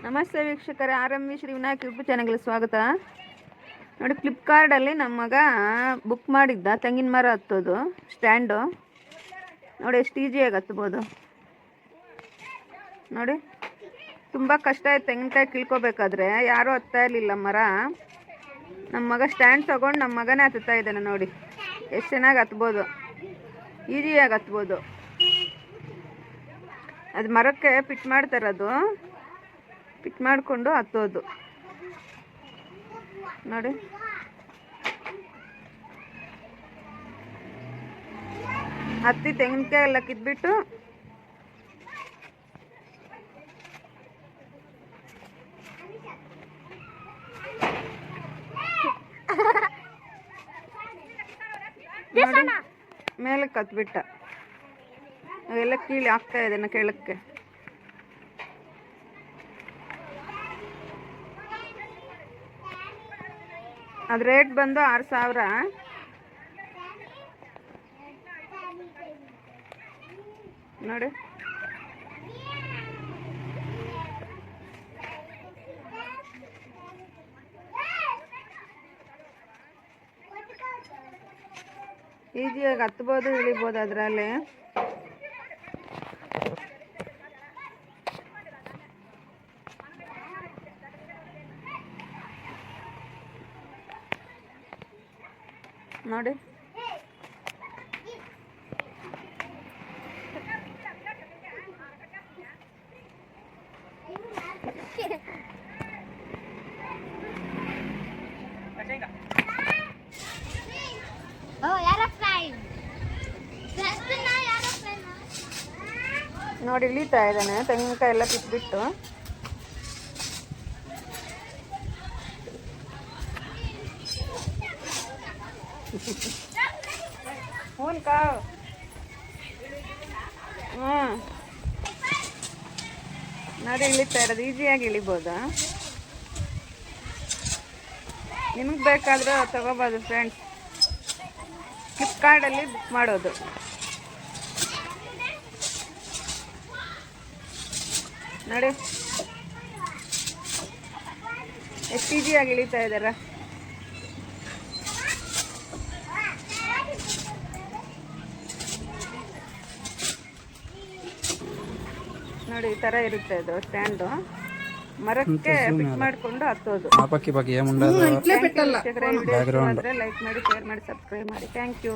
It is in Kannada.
ನಮಸ್ತೆ ವೀಕ್ಷಕರೇ, RMV ಶ್ರೀ ವಿನಾಯಕ್ ಯೂಟ್ಯೂಬ್ ಚಾನಲ್ಗೆ ಸ್ವಾಗತ. ನೋಡಿ, ಫ್ಲಿಪ್ಕಾರ್ಟಲ್ಲಿ ನಮ್ಮ ಮಗ ಬುಕ್ ಮಾಡಿದ್ದ ತೆಂಗಿನ ಮರ ಹತ್ತೋದು ಸ್ಟ್ಯಾಂಡು. ನೋಡಿ ಎಷ್ಟು ಈಸಿಯಾಗಿ ಹತ್ಬೋದು. ನೋಡಿ, ತುಂಬ ಕಷ್ಟ ಆಯ್ತು ತೆಂಗಿನಕಾಯಿ ಕೀಳ್ಕೊಬೇಕಾದ್ರೆ, ಯಾರೂ ಹತ್ತಾ ಇರಲಿಲ್ಲ ಮರ. ನಮ್ಮ ಮಗ ಸ್ಟ್ಯಾಂಡ್ ತೊಗೊಂಡು ನಮ್ಮ ಮಗನೇ ಹತ್ತುತ್ತಾ ಇದ್ದಾನೆ. ನೋಡಿ ಎಷ್ಟು ಚೆನ್ನಾಗಿ ಹತ್ಬೋದು, ಈಸಿಯಾಗಿ ಹತ್ಬೋದು. ಅದು ಮರಕ್ಕೆ ಫಿಟ್ ಮಾಡ್ತಾರದು, ಫಿಟ್ ಮಾಡಿಕೊಂಡು ಹತ್ತೋದು. ನೋಡಿ, ಹತ್ತಿ ತೆಂಗಿನಕಾಯಿ ಎಲ್ಲ ಕಿತ್ಬಿಟ್ಟು ನೋಡಿ ಮೇಲಕ್ಕೆ ಹತ್ಬಿಟ್ಟ. ಎಲ್ಲ ಕೀಳಿ ಆಗ್ತಾ ಇದೆ ಕೆಳಕ್ಕೆ. ಅದು ರೇಟ್ ಬಂದು 6000. ನೋಡಿ, ಈಸಿಯಾಗಿ ಹತ್ಬೋದು, ಇಳಿಬೋದು ಅದರಲ್ಲಿ. ನೋಡಿ, ನೋಡಿ ಇಳಿತಾ ಇದ್ದಾನೆ ತೆಂಗಿನಕಾಯಿ ಎಲ್ಲ ಕಿತ್ಬಿಟ್ಟು. ನೋಡಿ ಇಳಿತಾ ಇರೋದು, ಈಸಿಯಾಗಿ ಇಳಿಬೋದಾ. ನಿಮಗೆ ಬೇಕಾದ್ರೆ ತಗೋಬೋದು ಫ್ರೆಂಡ್ಸ್, ಫ್ಲಿಪ್ಕಾರ್ಟಲ್ಲಿ ಬುಕ್ ಮಾಡೋದು. ನೋಡಿ ಎಷ್ಟು ಈಸಿಯಾಗಿ ಇಳಿತಾ ಇದ್ದಾರ. ನೋಡಿ ಈ ಥರ ಇರುತ್ತೆ ಇದು ಸ್ಟ್ಯಾಂಡು, ಮರಕ್ಕೆ ಫಿಟ್ ಮಾಡಿಕೊಂಡು ಹತ್ತೋದು. ಲೈಕ್ ಮಾಡಿ, ಶೇರ್ ಮಾಡಿ, ಸಬ್ಸ್ಕ್ರೈಬ್ ಮಾಡಿ. Thank you.